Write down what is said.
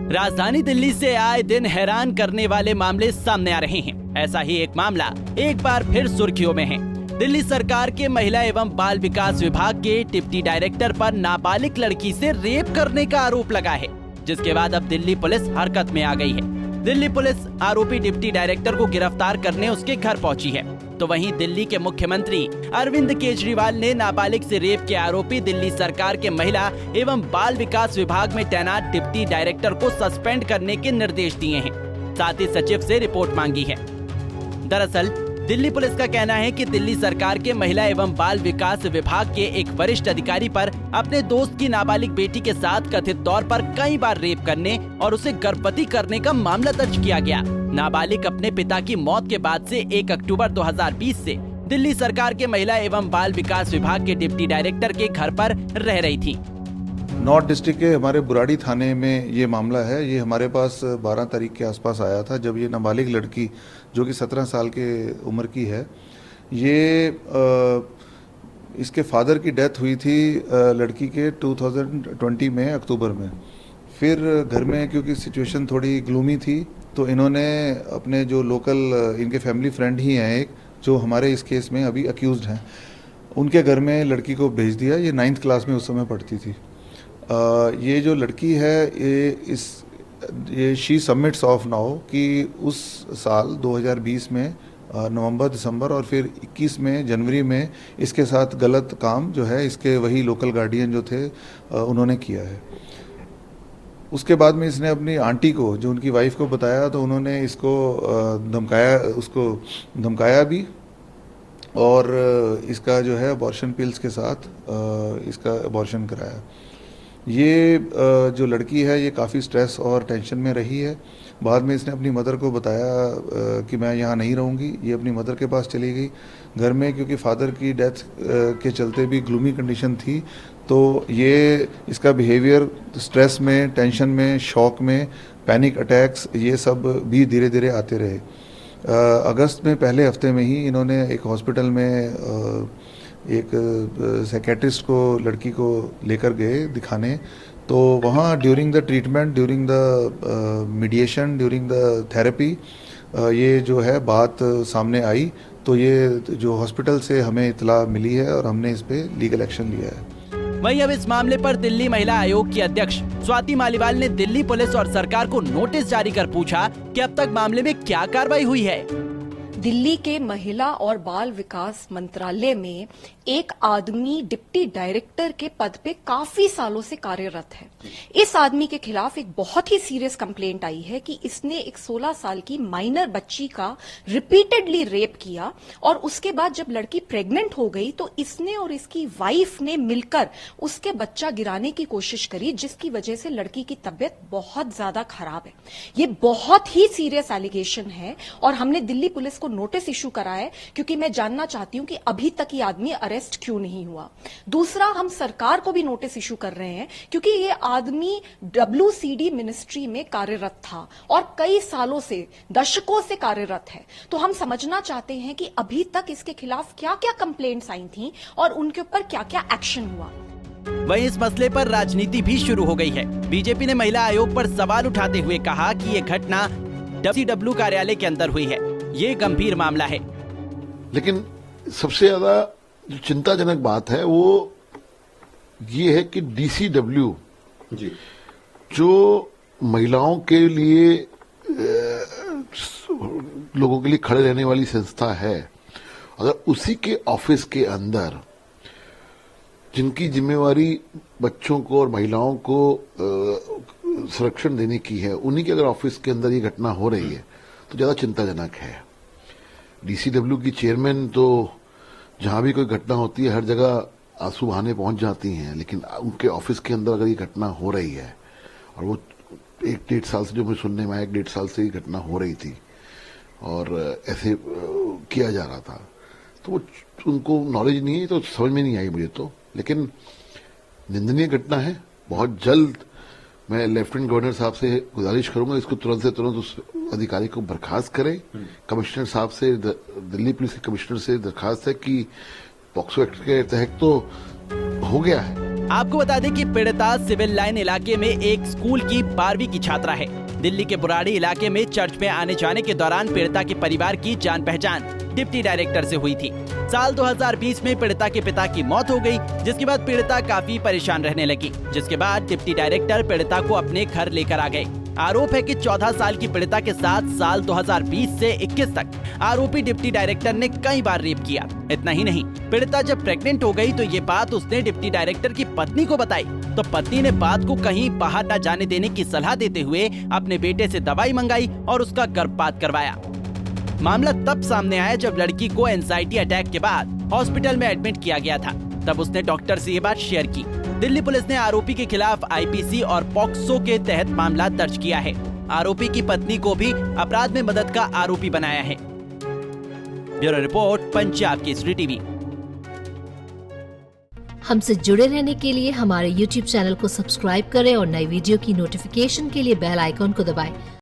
राजधानी दिल्ली से आए दिन हैरान करने वाले मामले सामने आ रहे हैं। ऐसा ही एक मामला एक बार फिर सुर्खियों में है। दिल्ली सरकार के महिला एवं बाल विकास विभाग के डिप्टी डायरेक्टर पर नाबालिग लड़की से रेप करने का आरोप लगा है, जिसके बाद अब दिल्ली पुलिस हरकत में आ गई है। दिल्ली पुलिस आरोपी डिप्टी डायरेक्टर को गिरफ्तार करने उसके घर पहुंची है। तो वहीं दिल्ली के मुख्यमंत्री अरविंद केजरीवाल ने नाबालिग से रेप के आरोपी दिल्ली सरकार के महिला एवं बाल विकास विभाग में तैनात डिप्टी डायरेक्टर को सस्पेंड करने के निर्देश दिए हैं। साथ ही सचिव से रिपोर्ट मांगी है। दरअसल दिल्ली पुलिस का कहना है कि दिल्ली सरकार के महिला एवं बाल विकास विभाग के एक वरिष्ठ अधिकारी पर अपने दोस्त की नाबालिग बेटी के साथ कथित तौर पर कई बार रेप करने और उसे गर्भवती करने का मामला दर्ज किया गया। नाबालिग अपने पिता की मौत के बाद से 1 अक्टूबर 2020 से दिल्ली सरकार के महिला एवं बाल विकास विभाग के डिप्टी डायरेक्टर के घर पर रह रही थी। नॉर्थ डिस्ट्रिक्ट के हमारे बुराड़ी थाने में ये मामला है। ये हमारे पास 12 तारीख के आसपास आया था, जब ये नाबालिग लड़की जो कि 17 साल के उम्र की है, ये इसके फादर की डेथ हुई थी लड़की के 2020 में अक्टूबर में। फिर घर में क्योंकि सिचुएशन थोड़ी ग्लूमी थी, तो इन्होंने अपने जो लोकल इनके फैमिली फ्रेंड ही हैं एक, जो हमारे इस केस में अभी अक्यूज्ड हैं, उनके घर में लड़की को भेज दिया। ये 9th क्लास में उस समय पढ़ती थी। ये जो लड़की है ये शी सबमिट्स ऑफ नाउ कि उस साल 2020 में नवंबर, दिसंबर और फिर 21 में जनवरी में इसके साथ गलत काम जो है इसके वही लोकल गार्डियन जो थे उन्होंने किया है। उसके बाद में इसने अपनी आंटी को, जो उनकी वाइफ को बताया, तो उन्होंने इसको धमकाया भी और इसका जो है अबॉर्शन पिल्स के साथ इसका अबॉर्शन कराया। ये जो लड़की है ये काफ़ी स्ट्रेस और टेंशन में रही है। बाद में इसने अपनी मदर को बताया कि मैं यहाँ नहीं रहूँगी। ये अपनी मदर के पास चली गई। घर में क्योंकि फादर की डेथ के चलते भी ग्लूमी कंडीशन थी, तो ये इसका बिहेवियर स्ट्रेस में, टेंशन में, शॉक में, पैनिक अटैक्स, ये सब भी धीरे धीरे आते रहे। अगस्त में पहले हफ्ते में ही इन्होंने एक हॉस्पिटल में एक साइकेट्रिस्ट को, लड़की को लेकर गए दिखाने। तो वहाँ during the treatment, during the mediation, during the therapy ये जो है बात सामने आई। तो ये जो हॉस्पिटल से हमें इतला मिली है और हमने इस पे लीगल एक्शन लिया है। वहीं अब इस मामले पर दिल्ली महिला आयोग की अध्यक्ष स्वाति मालीवाल ने दिल्ली पुलिस और सरकार को नोटिस जारी कर पूछा कि अब तक मामले में क्या कार्रवाई हुई है। दिल्ली के महिला और बाल विकास मंत्रालय में एक आदमी डिप्टी डायरेक्टर के पद पे काफी सालों से कार्यरत है। इस आदमी के खिलाफ एक बहुत ही सीरियस कंप्लेंट आई है कि इसने एक 16 साल की माइनर बच्ची का रिपीटेडली रेप किया और उसके बाद जब लड़की प्रेग्नेंट हो गई तो इसने और इसकी वाइफ ने मिलकर उसके बच्चा गिराने की कोशिश करी, जिसकी वजह से लड़की की तबीयत बहुत ज्यादा खराब है। ये बहुत ही सीरियस एलिगेशन है और हमने दिल्ली पुलिस को नोटिस इशू करा है, क्योंकि मैं जानना चाहती हूं कि अभी तक ये आदमी अरेस्ट क्यों नहीं हुआ। दूसरा, हम सरकार को भी नोटिस इशू कर रहे हैं क्योंकि ये आदमी WCD मिनिस्ट्री में कार्यरत था और कई सालों से, दशकों से कार्यरत है। तो हम समझना चाहते हैं कि अभी तक इसके खिलाफ क्या क्या कंप्लेंट्स आई थी और उनके ऊपर क्या क्या एक्शन हुआ। वहीं इस मसले पर राजनीति भी शुरू हो गई है। बीजेपी ने महिला आयोग पर सवाल उठाते हुए कहा कि ये घटना WCW कार्यालय के अंदर हुई है। ये गंभीर मामला है। लेकिन सबसे ज्यादा जो चिंताजनक बात है वो ये है कि DCW जी, जो महिलाओं के लिए लोगों के लिए खड़े रहने वाली संस्था है, अगर उसी के ऑफिस के अंदर जिनकी जिम्मेवारी बच्चों को और महिलाओं को संरक्षण देने की है, उन्हीं के अगर ऑफिस के अंदर ये घटना हो रही है तो ज्यादा चिंताजनक है। DCW की चेयरमैन तो जहां भी कोई घटना होती है हर जगह आंसू बहाने पहुंच जाती हैं, लेकिन उनके ऑफिस के अंदर अगर ये घटना हो रही है और वो 1-1.5 साल से, जो मुझे सुनने में आया, 1-1.5 साल से ये घटना हो रही थी और ऐसे किया जा रहा था, तो वो उनको नॉलेज नहीं है, तो समझ में नहीं आई मुझे तो। लेकिन निंदनीय घटना है। बहुत जल्द मैं लेफ्टिनेंट गवर्नर साहब से गुजारिश करूंगा इसको तुरंत से तुरंत उस अधिकारी को बर्खास्त करें। कमिश्नर साहब से, दिल्ली पुलिस के कमिश्नर से दरखास्त है कि पॉक्सो एक्ट के तहत तो हो गया है, आपको बता दें कि पीड़िता सिविल लाइन इलाके में एक स्कूल की 12वीं की छात्रा है। दिल्ली के बुराड़ी इलाके में चर्च में आने जाने के दौरान पीड़िता के परिवार की जान पहचान डिप्टी डायरेक्टर से हुई थी। साल 2020 में पीड़िता के पिता की मौत हो गई, जिसके बाद पीड़िता काफी परेशान रहने लगी, जिसके बाद डिप्टी डायरेक्टर पीड़िता को अपने घर लेकर आ गए। आरोप है कि 14 साल की पीड़िता के साथ साल 2020 से 21 तक आरोपी डिप्टी डायरेक्टर ने कई बार रेप किया। इतना ही नहीं, पीड़िता जब प्रेग्नेंट हो गई तो ये बात उसने डिप्टी डायरेक्टर की पत्नी को बताई, तो पत्नी ने बात को कहीं बाहर न जाने देने की सलाह देते हुए अपने बेटे से दवाई मंगाई और उसका गर्भपात करवाया। मामला तब सामने आया जब लड़की को एंजाइटी अटैक के बाद हॉस्पिटल में एडमिट किया गया था। तब उसने डॉक्टर से ये बात शेयर की। दिल्ली पुलिस ने आरोपी के खिलाफ आईपीसी और पॉक्सो के तहत मामला दर्ज किया है। आरोपी की पत्नी को भी अपराध में मदद का आरोपी बनाया है। Bureau report, Punjab Kesari TV. हमसे जुड़े रहने के लिए हमारे YouTube चैनल को सब्सक्राइब करें और नई वीडियो की नोटिफिकेशन के लिए बेल आइकॉन को दबाएं।